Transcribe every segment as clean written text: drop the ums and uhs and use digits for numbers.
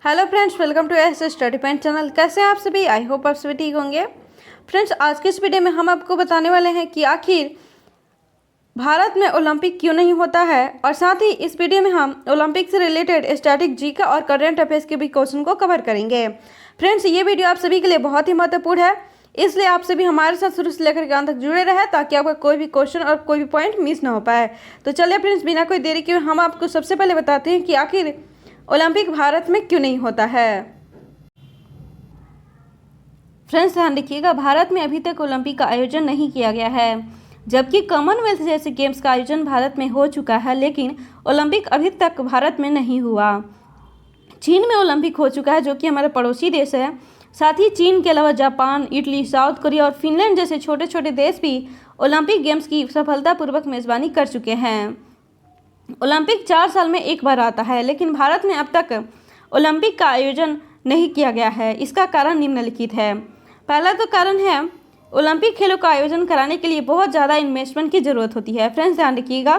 Hello friends, welcome to S study point channel. कैसे हैं आप सभी? आई होप आप सभी ठीक होंगे। फ्रेंड्स, आज के इस वीडियो में हम आपको बताने वाले हैं कि आखिर भारत में ओलंपिक क्यों नहीं होता है, और साथ ही इस वीडियो में हम ओलंपिक से रिलेटेड स्टैटिक जी का और करंट अफेयर्स के भी क्वेश्चन को कवर करेंगे। फ्रेंड्स, ये वीडियो आप सभी के लिए बहुत ही महत्वपूर्ण है, इसलिए आप सभी हमारे साथ शुरू से लेकर के अंत तक जुड़े रहे ताकि आपका कोई भी क्वेश्चन और कोई भी पॉइंट मिस ना हो पाए। तो चलिए फ्रेंड्स, बिना कोई देरी के हम आपको सबसे पहले बताते हैं कि आखिर ओलंपिक भारत में क्यों नहीं होता है। फ्रेंड्स, ध्यान रखिएगा, भारत में अभी तक ओलंपिक का आयोजन नहीं किया गया है, जबकि कॉमनवेल्थ जैसे गेम्स का आयोजन भारत में हो चुका है, लेकिन ओलंपिक अभी तक भारत में नहीं हुआ। चीन में ओलंपिक हो चुका है, जो कि हमारा पड़ोसी देश है। साथ ही चीन के अलावा जापान, इटली, साउथ कोरिया और फिनलैंड जैसे छोटे छोटे देश भी ओलंपिक गेम्स की सफलतापूर्वक मेजबानी कर चुके हैं। ओलंपिक 4 साल में एक बार आता है, लेकिन भारत में अब तक ओलंपिक का आयोजन नहीं किया गया है। इसका कारण निम्नलिखित है। पहला तो कारण है, ओलंपिक खेलों का आयोजन कराने के लिए बहुत ज़्यादा इन्वेस्टमेंट की ज़रूरत होती है। फ्रेंड्स, ध्यान रखिएगा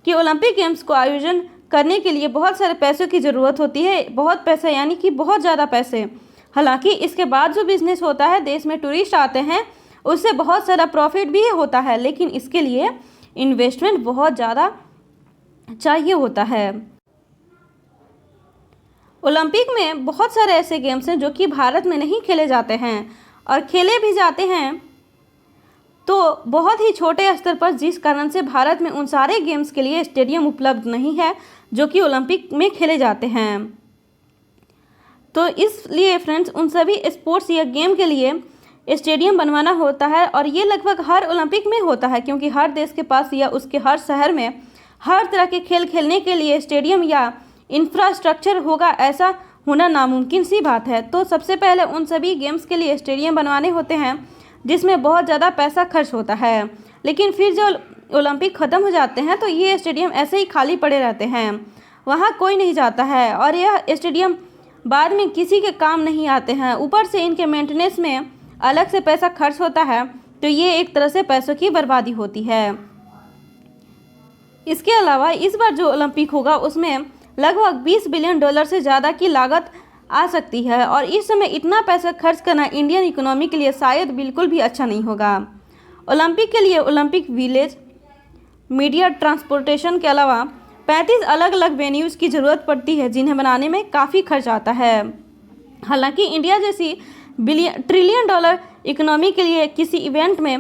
कि ओलंपिक गेम्स को आयोजन करने के लिए बहुत सारे पैसों की ज़रूरत होती है। बहुत पैसा यानी कि बहुत ज़्यादा पैसे। हालांकि इसके बाद जो बिजनेस होता है, देश में टूरिस्ट आते हैं, उससे बहुत सारा प्रॉफिट भी होता है, लेकिन इसके लिए इन्वेस्टमेंट बहुत ज़्यादा चाहिए होता है। ओलंपिक में बहुत सारे ऐसे गेम्स हैं जो कि भारत में नहीं खेले जाते हैं, और खेले भी जाते हैं तो बहुत ही छोटे स्तर पर, जिस कारण से भारत में उन सारे गेम्स के लिए स्टेडियम उपलब्ध नहीं है जो कि ओलंपिक में खेले जाते हैं। तो इसलिए फ्रेंड्स, उन सभी स्पोर्ट्स या गेम के लिए स्टेडियम बनवाना होता है, और ये लगभग हर ओलंपिक में होता है, क्योंकि हर देश के पास या उसके हर शहर में हर तरह के खेल खेलने के लिए स्टेडियम या इंफ्रास्ट्रक्चर होगा, ऐसा होना नामुमकिन सी बात है। तो सबसे पहले उन सभी गेम्स के लिए स्टेडियम बनवाने होते हैं, जिसमें बहुत ज़्यादा पैसा खर्च होता है। लेकिन फिर जो ओलंपिक ख़त्म हो जाते हैं तो ये स्टेडियम ऐसे ही खाली पड़े रहते हैं, वहाँ कोई नहीं जाता है, और यह स्टेडियम बाद में किसी के काम नहीं आते हैं। ऊपर से इनके मेंटेनेंस में अलग से पैसा खर्च होता है, तो ये एक तरह से पैसों की बर्बादी होती है। इसके अलावा इस बार जो ओलंपिक होगा उसमें लगभग $20 बिलियन से ज़्यादा की लागत आ सकती है, और इस समय इतना पैसा खर्च करना इंडियन इकोनॉमी के लिए शायद बिल्कुल भी अच्छा नहीं होगा। ओलंपिक के लिए ओलंपिक विलेज, मीडिया, ट्रांसपोर्टेशन के अलावा 35 अलग अलग वेन्यूज़ की ज़रूरत पड़ती है, जिन्हें बनाने में काफ़ी खर्च आता है। हालांकि इंडिया जैसी ट्रिलियन डॉलर इकोनॉमी के लिए किसी इवेंट में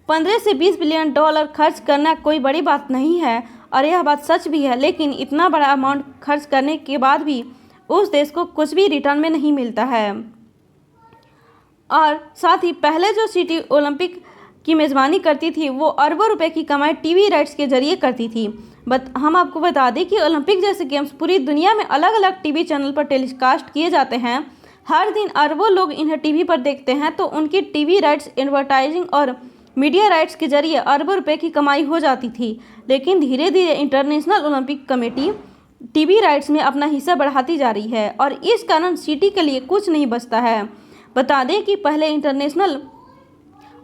15 से $20 बिलियन खर्च करना कोई बड़ी बात नहीं है, और यह बात सच भी है। लेकिन इतना बड़ा अमाउंट खर्च करने के बाद भी उस देश को कुछ भी रिटर्न में नहीं मिलता है। और साथ ही पहले जो सिटी ओलंपिक की मेज़बानी करती थी, वो अरबों रुपए की कमाई टीवी राइट्स के जरिए करती थी। हम आपको बता दें कि ओलंपिक जैसे गेम्स पूरी दुनिया में अलग अलग टीवी चैनल पर टेलीकास्ट किए जाते हैं। हर दिन अरबों लोग इन्हें टीवी पर देखते हैं, तो उनकी टीवी राइट्स, एडवर्टाइजिंग और मीडिया राइट्स के जरिए अरबों रुपए की कमाई हो जाती थी। लेकिन धीरे धीरे international Olympic committee TV rights में अपना हिस्सा बढ़ाती जा रही है, और इस कारण सिटी के लिए कुछ नहीं बचता है। बता दें कि पहले इंटरनेशनल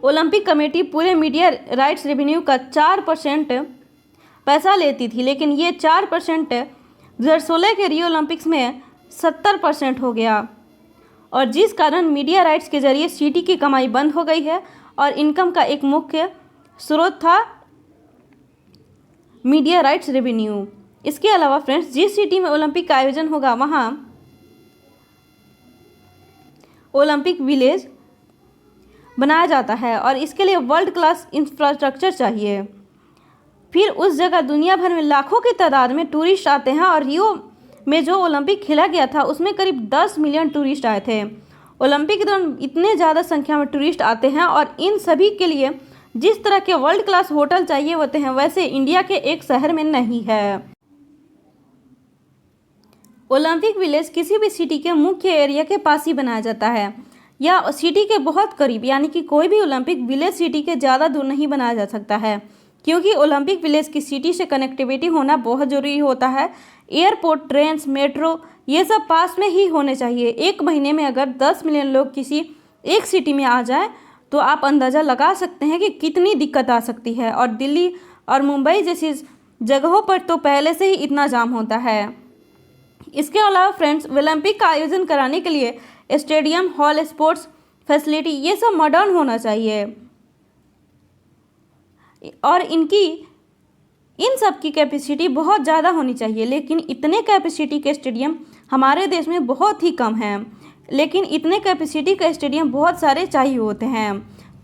ओलंपिक कमेटी पूरे मीडिया राइट्स रेवेन्यू का 4% पैसा लेती थी, लेकिन ये 4% 2016 के रियो ओलंपिक्स में 70% हो गया, और जिस कारण मीडिया राइट्स के जरिए सिटी की कमाई बंद हो गई है, और इनकम का एक मुख्य स्रोत था मीडिया राइट्स रेवेन्यू। इसके अलावा फ्रेंड्स, जिस सिटी में ओलंपिक का आयोजन होगा वहाँ ओलंपिक विलेज बनाया जाता है, और इसके लिए वर्ल्ड क्लास इंफ्रास्ट्रक्चर चाहिए। फिर उस जगह दुनिया भर में लाखों की तादाद में टूरिस्ट आते हैं, और रियो में जो ओलंपिक खेला गया था उसमें करीब 10 मिलियन टूरिस्ट आए थे। ओलंपिक के दौरान इतने ज़्यादा संख्या में टूरिस्ट आते हैं, और इन सभी के लिए जिस तरह के वर्ल्ड क्लास होटल चाहिए होते हैं, वैसे इंडिया के एक शहर में नहीं है। ओलंपिक विलेज किसी भी सिटी के मुख्य एरिया के पास ही बनाया जाता है, या सिटी के बहुत करीब, यानी कि कोई भी ओलंपिक विलेज सिटी के ज़्यादा दूर नहीं बनाया जा सकता है, क्योंकि ओलंपिक विलेज की सिटी से कनेक्टिविटी होना बहुत ज़रूरी होता है। एयरपोर्ट, ट्रेन्स, मेट्रो, ये सब पास में ही होने चाहिए। एक महीने में अगर 10 मिलियन लोग किसी एक सिटी में आ जाए, तो आप अंदाज़ा लगा सकते हैं कि कितनी दिक्कत आ सकती है। और दिल्ली और मुंबई जैसी जगहों पर तो पहले से ही इतना जाम होता है। इसके अलावा फ्रेंड्स, ओलंपिक का आयोजन कराने के लिए स्टेडियम, हॉल, स्पोर्ट्स फैसिलिटी ये सब मॉडर्न होना चाहिए और इन सब की कैपेसिटी बहुत ज़्यादा होनी चाहिए। लेकिन इतने कैपेसिटी के स्टेडियम हमारे देश में बहुत ही कम हैं। लेकिन इतने कैपेसिटी के स्टेडियम बहुत सारे चाहिए होते हैं।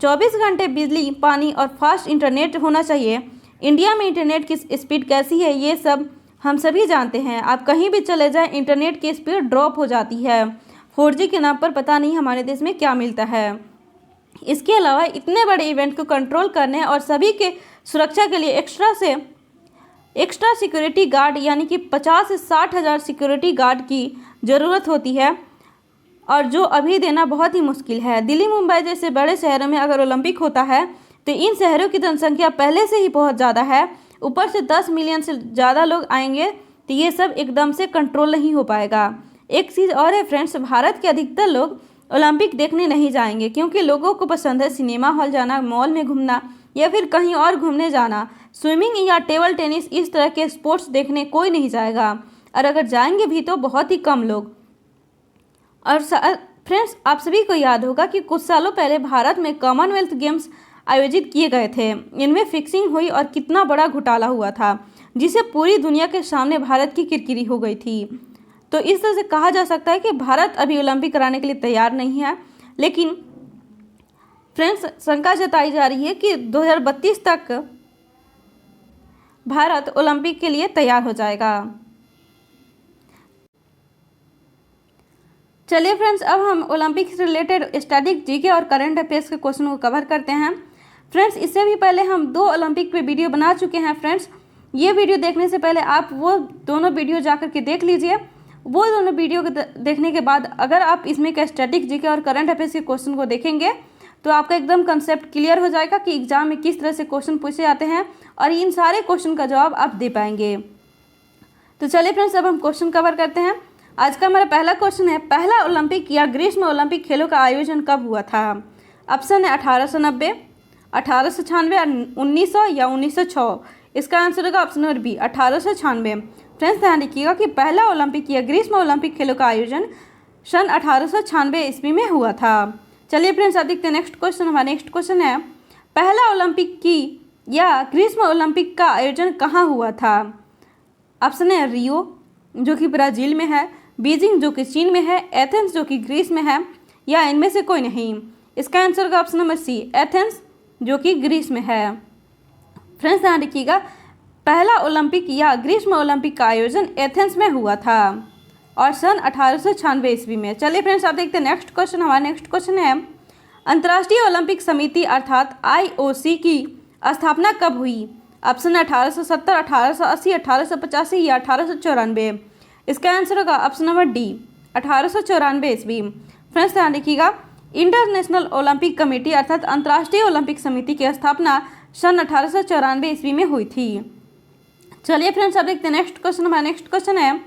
24 घंटे बिजली, पानी और फास्ट इंटरनेट होना चाहिए। इंडिया में इंटरनेट की स्पीड कैसी है ये सब हम सभी जानते हैं। आप कहीं भी चले जाएं, इंटरनेट की स्पीड ड्रॉप हो जाती है। 4G के नाम पर पता नहीं हमारे देश में क्या मिलता है। इसके अलावा इतने बड़े इवेंट को कंट्रोल करने और सभी के सुरक्षा के लिए एक्स्ट्रा सिक्योरिटी गार्ड यानी कि 50 से 60 हज़ार सिक्योरिटी गार्ड की ज़रूरत होती है और जो अभी देना बहुत ही मुश्किल है। दिल्ली, मुंबई जैसे बड़े शहरों में अगर ओलंपिक होता है तो इन शहरों की जनसंख्या पहले से ही बहुत ज़्यादा है, ऊपर से 10 मिलियन से ज़्यादा लोग आएंगे तो ये सब एकदम से कंट्रोल नहीं हो पाएगा। एक चीज़ और है फ्रेंड्स, भारत के अधिकतर लोग ओलंपिक देखने नहीं जाएंगे क्योंकि लोगों को पसंद है सिनेमा हॉल जाना, मॉल में घूमना या फिर कहीं और घूमने जाना। स्विमिंग या टेबल टेनिस इस तरह के स्पोर्ट्स देखने कोई नहीं जाएगा और अगर जाएंगे भी तो बहुत ही कम लोग। और फ्रेंड्स, आप सभी को याद होगा कि कुछ सालों पहले भारत में कॉमनवेल्थ गेम्स आयोजित किए गए थे। इनमें फिक्सिंग हुई और कितना बड़ा घोटाला हुआ था जिसे पूरी दुनिया के सामने भारत की किरकिरी हो गई थी। तो इस तरह से कहा जा सकता है कि भारत अभी ओलंपिक कराने के लिए तैयार नहीं है। लेकिन फ्रेंड्स, शंका जताई जा रही है कि 2032 तक भारत ओलंपिक के लिए तैयार हो जाएगा। चलिए फ्रेंड्स, अब हम ओलंपिक से रिलेटेड स्टैटिक, जीके और करंट अफेयर्स के क्वेश्चन को कवर करते हैं। फ्रेंड्स, इससे भी पहले हम 2 ओलंपिक पे वीडियो बना चुके हैं। फ्रेंड्स, ये वीडियो देखने से पहले आप वो दोनों वीडियो जाकर के देख लीजिए। वो दोनों वीडियो देखने के बाद अगर आप इसमें का स्टैटिक, जीके और करंट अफेयर्स के क्वेश्चन को देखेंगे तो आपका एकदम कंसेप्ट क्लियर हो जाएगा कि एग्जाम में किस तरह से क्वेश्चन पूछे जाते हैं और इन सारे क्वेश्चन का जवाब आप दे पाएंगे। तो चलिए फ्रेंड्स, अब हम क्वेश्चन कवर करते हैं। आज का हमारा पहला क्वेश्चन है, पहला ओलंपिक या ग्रीष्म ओलंपिक खेलों का आयोजन कब हुआ था? ऑप्शन है 1890, 1896, 1900 या 1906। इसका आंसर होगा ऑप्शन नंबर बी, 1896। फ्रेंड्स, ध्यान रखिएगा कि पहला ओलंपिक या ग्रीष्म ओलंपिक खेलों का आयोजन सन 1896 ईस्वी में हुआ था। चलिए फ्रेंड्स, अब देखते हैं नेक्स्ट क्वेश्चन। हमारा नेक्स्ट क्वेश्चन है, पहला ओलंपिक की या ग्रीष्म ओलंपिक का आयोजन कहाँ हुआ था? ऑप्शन है रियो जो कि ब्राज़ील में है, बीजिंग जो कि चीन में है, एथेंस जो कि ग्रीस में है या इनमें से कोई नहीं। इसका आंसर होगा ऑप्शन नंबर सी, एथेंस जो कि ग्रीस में है। फ्रेंड्स, ध्यान रखिएगा, पहला ओलंपिक या ग्रीष्म ओलंपिक का आयोजन एथेंस में हुआ था और सन 1896 ईस्वी में। चलिए फ्रेंड्स, आप देखते हैं नेक्स्ट क्वेश्चन। हमारा नेक्स्ट क्वेश्चन है, अंतर्राष्ट्रीय ओलंपिक समिति अर्थात IOC की स्थापना कब हुई? ऑप्शन 1870, 1880, 1885 या 1894। इसका आंसर होगा ऑप्शन नंबर डी, 1894 ईस्वी। फ्रेंड्स, ध्यान रखिएगा, इंटरनेशनल ओलंपिक कमेटी अर्थात अंतर्राष्ट्रीय ओलंपिक समिति की स्थापना सन 1894 ईस्वी में हुई थी। चलिए फ्रेंड्स, अब देखते हैं नेक्स्ट क्वेश्चन। हमारा नेक्स्ट क्वेश्चन है,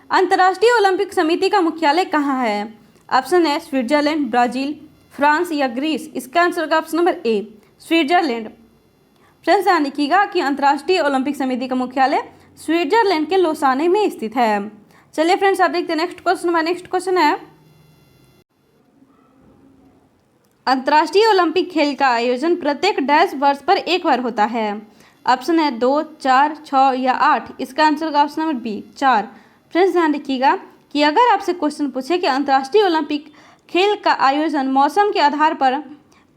अंतर्राष्ट्रीय ओलंपिक समिति का मुख्यालय कहाँ है? ऑप्शन है स्विट्जरलैंड, ब्राज़ील, फ्रांस या ग्रीस। इसका आंसर होगा ऑप्शन नंबर ए, स्विट्जरलैंड। फ्रेंड्स, ध्यान रखिएगा कि अंतर्राष्ट्रीय ओलंपिक समिति का मुख्यालय स्विट्जरलैंड के लोसाने में स्थित है। चलिए फ्रेंड्स, आप देखते हैं नेक्स्ट क्वेश्चन। हमारा नेक्स्ट क्वेश्चन है, अंतर्राष्ट्रीय ओलंपिक खेल का आयोजन प्रत्येक डैश वर्ष पर एक बार होता है? ऑप्शन है 2, 4, 6 या 8। इसका आंसर होगा ऑप्शन नंबर बी, 4। फ्रेंड्स, ध्यान रखिएगा कि अगर आपसे क्वेश्चन पूछे कि अंतर्राष्ट्रीय ओलंपिक खेल का आयोजन मौसम के आधार पर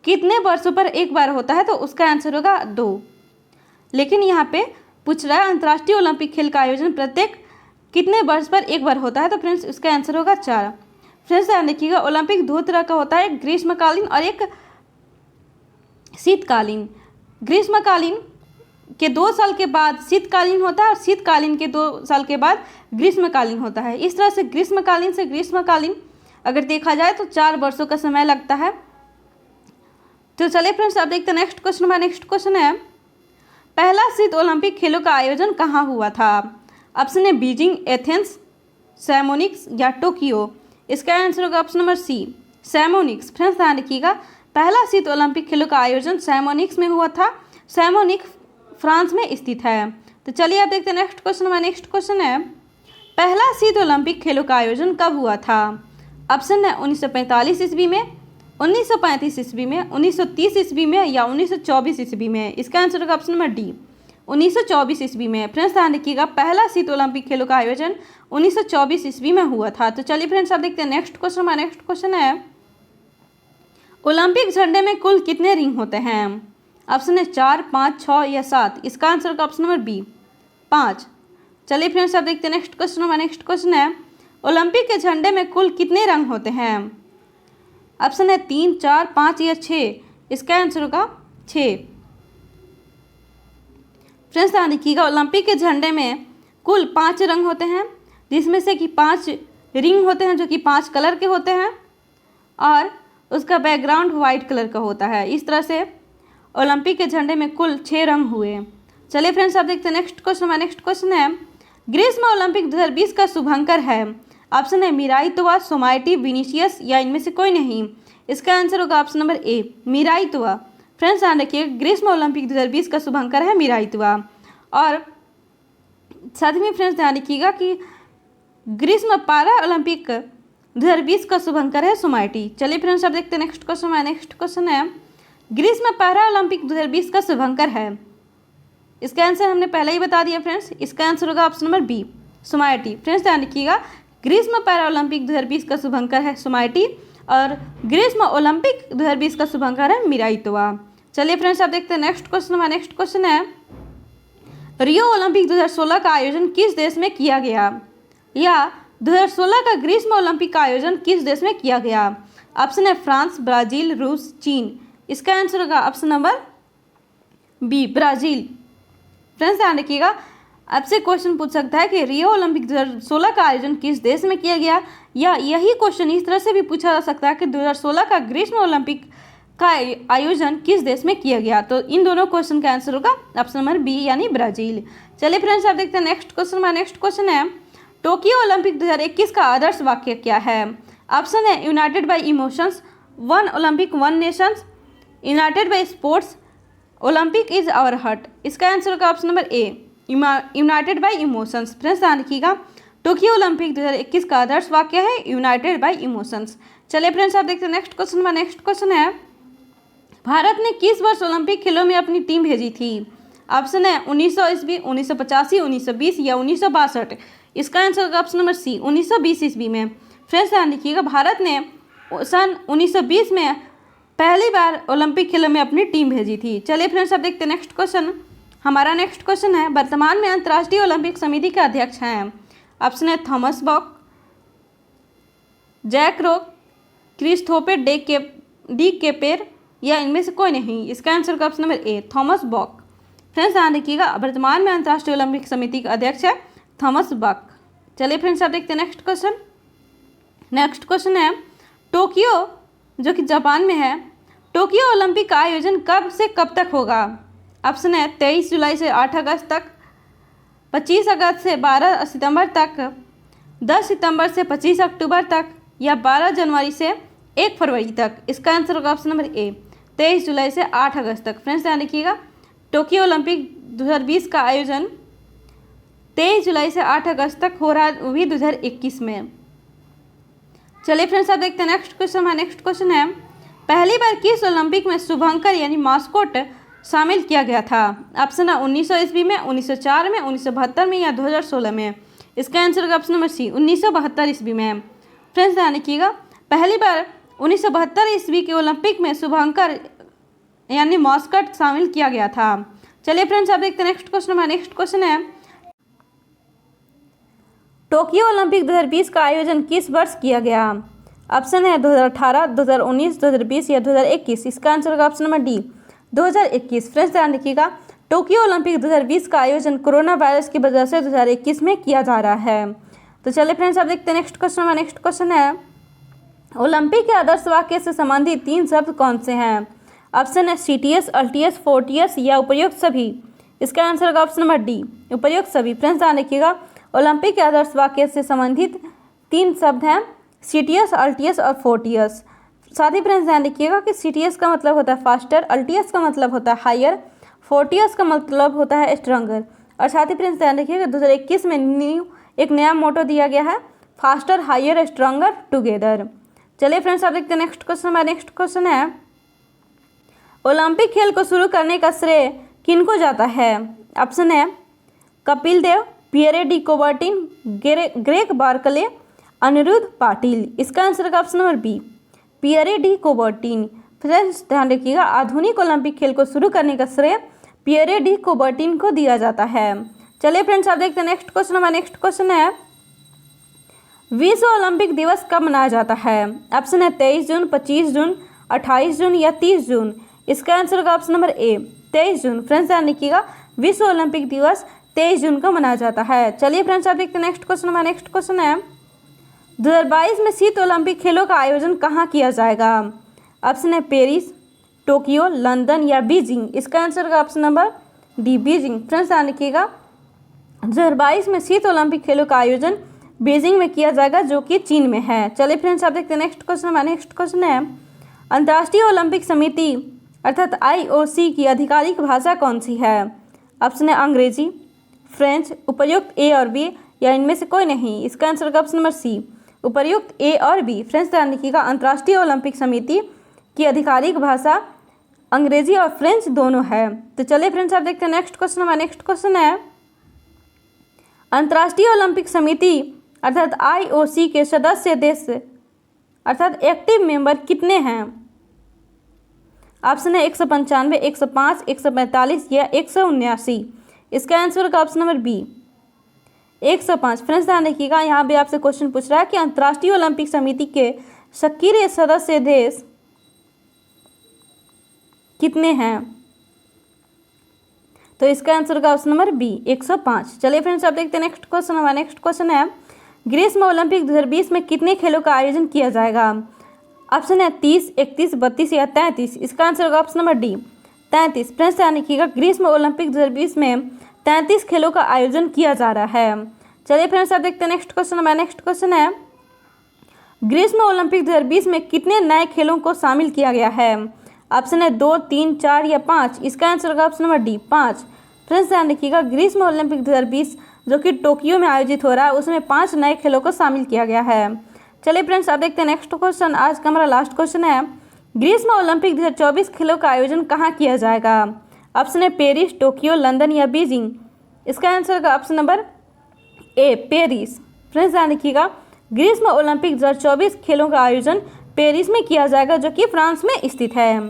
कितने वर्षों पर एक बार होता है तो उसका आंसर होगा 2। लेकिन यहाँ पे पूछ रहा है अंतर्राष्ट्रीय ओलंपिक खेल का आयोजन प्रत्येक कितने वर्ष पर एक बार होता है, तो फ्रेंड्स इसका आंसर होगा 4। फ्रेंड्स, ध्यान रखिएगा, ओलंपिक 2 तरह का होता है, एक ग्रीष्मकालीन और एक शीतकालीन। ग्रीष्मकालीन के 2 साल के बाद शीतकालीन होता है और शीतकालीन के 2 साल के बाद ग्रीष्मकालीन होता है। इस तरह से ग्रीष्मकालीन अगर देखा जाए तो 4 वर्षों का समय लगता है। तो चलिए फ्रेंड्स, आप देखते हैं नेक्स्ट क्वेश्चन। हमारा नेक्स्ट क्वेश्चन है, पहला शीत ओलंपिक खेलों का आयोजन कहाँ हुआ था? ऑप्शन है बीजिंग, एथेंस, सैमोनिक्स या टोक्यो। इसका आंसर होगा ऑप्शन नंबर सी, सैमोनिक्स। फ्रेंड्स, ध्यान रखिएगा, पहला शीत ओलंपिक खेलों का आयोजन सैमोनिक्स में हुआ था। सैमोनिक फ्रांस में स्थित है। तो चलिए आप देखते हैं नेक्स्ट क्वेश्चन। हमारा नेक्स्ट क्वेश्चन है, पहला शीत ओलंपिक खेलों का आयोजन कब हुआ था? ऑप्शन है 1945 ईस्वी में, 1935 ईस्वी में, 1930 ईस्वी में या 1924 ईस्वी में। इसका आंसर होगा ऑप्शन नंबर डी, 1924 ईस्वी में। फ्रेंड्स ध्यान रखिएगा, पहला शीत ओलंपिक खेलों का आयोजन 1924 ईस्वी में हुआ था। तो चलिए फ्रेंड्स, आप देखते हैं नेक्स्ट क्वेश्चन। हमारा नेक्स्ट क्वेश्चन है, ओलंपिक झंडे में कुल कितने रिंग होते हैं? ऑप्शन है 4, 5, 6 या 7। इसका आंसर होगा ऑप्शन नंबर बी, 5। चलिए फ्रेंड्स, आप देखते हैं नेक्स्ट क्वेश्चन। हमारा नेक्स्ट क्वेश्चन है, ओलंपिक के झंडे में कुल कितने रंग होते हैं? ऑप्शन है 3, 4, 5 या 6। इसका आंसर होगा 6। फ्रेंड्स ध्यान रखिएगा, ओलंपिक के झंडे में कुल 5 रंग होते हैं, जिसमें से कि 5 रिंग होते हैं जो कि 5 कलर के होते हैं और उसका बैकग्राउंड वाइट कलर का होता है। इस तरह से ओलंपिक के झंडे में कुल 6 रंग हुए। चलिए फ्रेंड्स, आप देखते हैं नेक्स्ट क्वेश्चन। हमारा नेक्स्ट क्वेश्चन है, ग्रीष्म ओलंपिक 2020 का शुभंकर है। ऑप्शन है मिराई तुवा, सोमाइटी, विनीसियस या इनमें से कोई नहीं। इसका आंसर होगा option number A, Miraitowa. Friends ध्यान रखिए, ग्रीष्म ओलंपिक 2020 का शुभंकर है मिराई तुवा। और साथ में फ्रेंड्स ध्यान रखिएगा कि ग्रीष्म पारा ओलंपिक 2020 का शुभंकर है सोमाइटी। चलिए फ्रेंड्स, आप देखते हैं नेक्स्ट क्वेश्चन। हमारा नेक्स्ट क्वेश्चन है, ग्रीष्म पारा ओलंपिक 2020 का शुभंकर है। इसका आंसर हमने पहले ही बता दिया फ्रेंड्स। इसका आंसर होगा ऑप्शन नंबर बी, सोमाइटी। फ्रेंड्स ध्यान रखिएगा, ग्रीष्म पैरा ओलंपिक 2020 का शुभंकर है सोमाइटी और ग्रीष्म ओलंपिक 2020 का शुभंकर है मिराई तुवा। चलिए फ्रेंड्स, आप देखते हैं नेक्स्ट क्वेश्चन। हमारा नेक्स्ट क्वेश्चन है, रियो ओलंपिक 2016 का आयोजन किस देश में किया गया? या 2016 का ग्रीष्म ओलंपिक का आयोजन किस देश में किया गया? ऑप्शन है फ्रांस, ब्राज़ील, रूस, चीन। इसका आंसर होगा option number B, Brazil. Friends ध्यान रखिएगा, आपसे क्वेश्चन पूछ सकता है कि रियो ओलंपिक 2016 का आयोजन किस देश में किया गया, या यही क्वेश्चन इस तरह से भी पूछा जा सकता है कि 2016 का ग्रीष्म ओलंपिक का आयोजन किस देश में किया गया। तो इन दोनों क्वेश्चन का आंसर होगा ऑप्शन नंबर बी यानी ब्राज़ील। चलिए फ्रेंड्स, आप देखते हैं नेक्स्ट क्वेश्चन। हमारा नेक्स्ट क्वेश्चन है, टोक्यो ओलंपिक 2021 का आदर्श वाक्य क्या है? ऑप्शन है united by emotions, one Olympic one nations, united by sports, Olympic is our heart. इसका आंसर होगा option number A, united by emotions. Friends ध्यान रखिएगा, टोक्यो ओलंपिक 2021 का आदर्श वाक्य है यूनाइटेड बाई इमोशंस। चलिए फ्रेंड्स, आप देखते हैं नेक्स्ट क्वेश्चन। में नेक्स्ट क्वेश्चन है, भारत ने किस वर्ष ओलंपिक खेलों में अपनी टीम भेजी थी? ऑप्शन है 1900 ईस्वी, 1985, 1920 या 1962। इसका आंसर होगा ऑप्शन नंबर सी, 1920 ईस्वी में। फ्रेंड्स ध्यान रखिएगा, भारत ने सन 1920 में पहली बार ओलंपिक खेलों में अपनी टीम भेजी थी। चलिए फ्रेंड्स, आप देखते हैं नेक्स्ट क्वेश्चन। हमारा नेक्स्ट क्वेश्चन है, वर्तमान में अंतर्राष्ट्रीय ओलंपिक समिति के अध्यक्ष हैं। ऑप्शन है थॉमस बॉक, जैक रोक, क्रिस्थोफर डी केपेर या इनमें से कोई नहीं। इसका आंसर का option number A, Thomas Bach. Friends ध्यान रखिएगा, वर्तमान में अंतर्राष्ट्रीय ओलंपिक समिति का अध्यक्ष है थॉमस बॉक। चलिए फ्रेंड्स, आप देखते हैं नेक्स्ट क्वेश्चन। नेक्स्ट क्वेश्चन है, टोक्यो जो कि जापान में है, टोक्यो ओलंपिक का आयोजन कब से कब तक होगा? ऑप्शन है 23 जुलाई से 8 अगस्त तक, 25 अगस्त से 12 सितंबर तक, 10 सितंबर से 25 अक्टूबर तक या 12 जनवरी से 1 फरवरी तक। इसका आंसर होगा ऑप्शन नंबर ए, 23 जुलाई से 8 अगस्त तक। फ्रेंड्स ध्यान रखिएगा, टोक्यो ओलंपिक 2020 का आयोजन 23 जुलाई से 8 अगस्त तक हो रहा है, वो भी 2021 में। चलिए फ्रेंड्स, आप देखते हैं नेक्स्ट क्वेश्चन। हमारा नेक्स्ट क्वेश्चन है, पहली बार किस ओलंपिक में शुभंकर यानी मास्कोट शामिल किया गया था? ऑप्शन है 1900 ईस्वी में, 1904 में, 1972 में या 2016 में। इसका आंसर होगा ऑप्शन नंबर सी, 1972 ईस्वी में। फ्रेंड्स ध्यान रखिएगा, पहली बार 1972 ईस्वी के ओलंपिक में शुभंकर यानी मास्कोट शामिल किया गया था। चलिए फ्रेंड्स, आप देखते हैं नेक्स्ट क्वेश्चन। हमारा नेक्स्ट क्वेश्चन है, टोक्यो ओलंपिक 2020 का आयोजन किस वर्ष किया गया? ऑप्शन है 2018, 2019, 2020 या 2021। इसका आंसर होगा ऑप्शन नंबर डी, 2021। फ्रेंड्स ध्यान रखिएगा, टोक्यो ओलंपिक 2020 का आयोजन कोरोना वायरस की वजह से 2021 में किया जा रहा है। तो चलिए फ्रेंड्स, आप देखते हैं नेक्स्ट क्वेश्चन। हमारा नेक्स्ट क्वेश्चन है, ओलंपिक के आदर्श वाक्य से संबंधित 3 शब्द कौन से हैं? ऑप्शन है सीटीएस, अल्टीएस, फोर्टियस या उपयुक्त सभी। इसका आंसर होगा ऑप्शन नंबर डी, उपयुक्त सभी। फ्रेंड्स ध्यान रखिएगा, ओलंपिक के आदर्श वाक्य से संबंधित 3 शब्द हैं, सीटीएस, अल्टीएस और फोर्टियस। साथ ही फ्रेंड्स ध्यान रखिएगा कि सीटीएस का मतलब होता है फास्टर, अल्टीएस का मतलब होता है हायर, फोर्टियस का मतलब होता है स्ट्रॉन्गर। और साथ ही फ्रेंड्स ध्यान रखिएगा 2021 में न्यू एक नया मोटो दिया गया है, फास्टर हायर स्ट्रॉन्गर टुगेदर। चलिए फ्रेंड्स आप देखते हैं नेक्स्ट क्वेश्चन। हमारा नेक्स्ट क्वेश्चन है, ओलंपिक खेल को शुरू करने का श्रेय किनको जाता है? ऑप्शन है Kapil Dev, Pierre de Coubertin, Greg Barclay, Aniruddha Patil. इसका आंसर है option number B, Pierre de Coubertin. Friends ध्यान रखिएगा, आधुनिक ओलंपिक खेल को शुरू करने का श्रेय पियरे डी कोबर्टिन को दिया जाता है। चलिए फ्रेंड्स आप देखते हैं नेक्स्ट क्वेश्चन। हमारा नेक्स्ट क्वेश्चन है, विश्व ओलंपिक दिवस कब मनाया जाता है? ऑप्शन है 23 जून, 25 जून, 28 जून या 30 जून। इसका आंसर होगा ऑप्शन नंबर ए, 23 जून। फ्रेंड्स ध्यान रखिएगा, विश्व ओलंपिक दिवस 23 जून को मनाया जाता है। चलिए फ्रेंड्स आप देखते हैं नेक्स्ट क्वेश्चन। हमारा नेक्स्ट क्वेश्चन है, 2022 में शीत ओलंपिक खेलों का आयोजन कहाँ किया जाएगा? ऑप्शन है पेरिस, टोक्यो, लंदन या बीजिंग। इसका आंसर होगा option number D, Beijing. Friends ध्यान रखिएगा, 2022 में शीत ओलंपिक खेलों का आयोजन बीजिंग में किया जाएगा, जो कि चीन में है। चलिए फ्रेंड्स आप देखते हैं नेक्स्ट क्वेश्चन। हमारा नेक्स्ट क्वेश्चन है, अंतर्राष्ट्रीय ओलंपिक समिति अर्थात IOC की आधिकारिक भाषा कौन सी है? ऑप्शन है अंग्रेजी, फ्रेंच, उपर्युक्त ए और बी या इनमें से कोई नहीं। इसका आंसर होगा ऑप्शन नंबर सी, उपर्युक्त ए और बी। फ्रेंड्स ध्यान रखिएगा, अंतर्राष्ट्रीय ओलंपिक समिति की आधिकारिक भाषा अंग्रेजी और फ्रेंच दोनों है। तो चलिए फ्रेंड्स आप देखते हैं नेक्स्ट क्वेश्चन। हमारा नेक्स्ट क्वेश्चन है, अंतर्राष्ट्रीय ओलंपिक समिति अर्थात IOC के सदस्य देश अर्थात एक्टिव मेंबर कितने हैं? ऑप्शन है 195, 105, 145 या 179। इसका आंसर होगा ऑप्शन नंबर बी, 105। फ्रेंड्स ध्यान रखिएगा, यहाँ भी आपसे क्वेश्चन पूछ रहा है कि अंतर्राष्ट्रीय ओलंपिक समिति के सक्रिय सदस्य देश कितने हैं? तो इसका आंसर होगा ऑप्शन नंबर बी, 105। चलिए फ्रेंड्स आप देखते हैं नेक्स्ट क्वेश्चन। हमारा नेक्स्ट क्वेश्चन है, ग्रीष्म ओलंपिक 2020 में कितने खेलों का आयोजन किया जाएगा? ऑप्शन है 30, 31, 32 या 33। इसका आंसर होगा ऑप्शन नंबर डी, 33। फ्रेंड्स ध्यान रखिएगा, ग्रीष्म ओलंपिक 2020 में 33 खेलों का आयोजन किया जा रहा है। चलिए फ्रेंड्स आप देखते हैं नेक्स्ट क्वेश्चन। हमारा नेक्स्ट क्वेश्चन है, ग्रीष्म ओलंपिक 2020 में कितने नए खेलों को शामिल किया गया है? ऑप्शन है 2, 3, 4 या 5। इसका आंसर होगा ऑप्शन नंबर डी, 5। फ्रेंड्स ध्यान रखिएगा, ग्रीष्म ओलंपिक 2020 जो कि टोक्यो में आयोजित हो रहा है, उसमें 5 नए खेलों को शामिल किया गया है। चलिए फ्रेंड्स आप देखते हैं नेक्स्ट क्वेश्चन। आज का हमारा लास्ट क्वेश्चन है, ग्रीष्म ओलंपिक 2024 खेलों का आयोजन कहाँ किया जाएगा? ऑप्शन है पेरिस, टोक्यो, लंदन या बीजिंग। इसका आंसर होगा ऑप्शन नंबर ए, पेरिस। फ्रेंड्स ध्यान रखिएगा, ग्रीष्म ओलंपिक 2024 खेलों का आयोजन पेरिस में किया जाएगा, जो कि फ्रांस में स्थित है।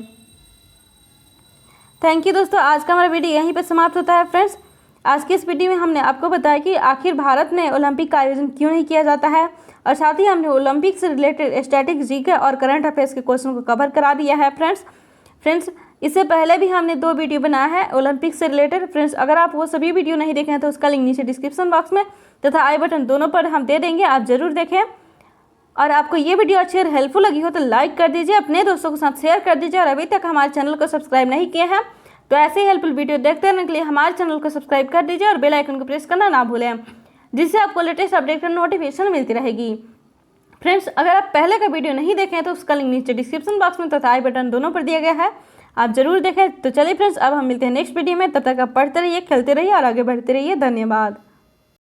थैंक यू दोस्तों, आज का हमारा वीडियो यहीं पर समाप्त होता है। फ्रेंड्स आज की इस वीडियो में हमने आपको बताया कि आखिर भारत में ओलंपिक का आयोजन क्यों नहीं किया जाता है, और साथ ही हमने ओलंपिक से रिलेटेड स्टैटिक जीके और करंट अफेयर्स के क्वेश्चन को कवर करा दिया है। फ्रेंड्स इससे पहले भी हमने 2 वीडियो बनाया है ओलंपिक से रिलेटेड। फ्रेंड्स अगर आप वो सभी वीडियो नहीं देखे हैं तो उसका लिंक नीचे डिस्क्रिप्शन बॉक्स में तथा आई बटन दोनों पर हम दे देंगे, आप जरूर देखें। और आपको ये वीडियो अच्छी और हेल्पफुल लगी हो तो लाइक कर दीजिए, अपने दोस्तों के साथ शेयर कर दीजिए, और अभी तक हमारे चैनल को सब्सक्राइब नहीं किए हैं तो ऐसे ही हेल्पफुल वीडियो देखते रहने के लिए हमारे चैनल को सब्सक्राइब कर दीजिए और बेल आइकन को प्रेस करना ना भूलें, जिससे आपको लेटेस्ट अपडेट का नोटिफिकेशन मिलती रहेगी। फ्रेंड्स अगर आप पहले का वीडियो नहीं देखें हैं तो उसका लिंक नीचे डिस्क्रिप्शन बॉक्स में तथा आई बटन दोनों पर दिया गया है, आप जरूर देखें। तो चलिए फ्रेंड्स अब हम मिलते हैं नेक्स्ट वीडियो में, तब तक आप पढ़ते रहिए, खेलते रहिए और आगे बढ़ते रहिए। धन्यवाद।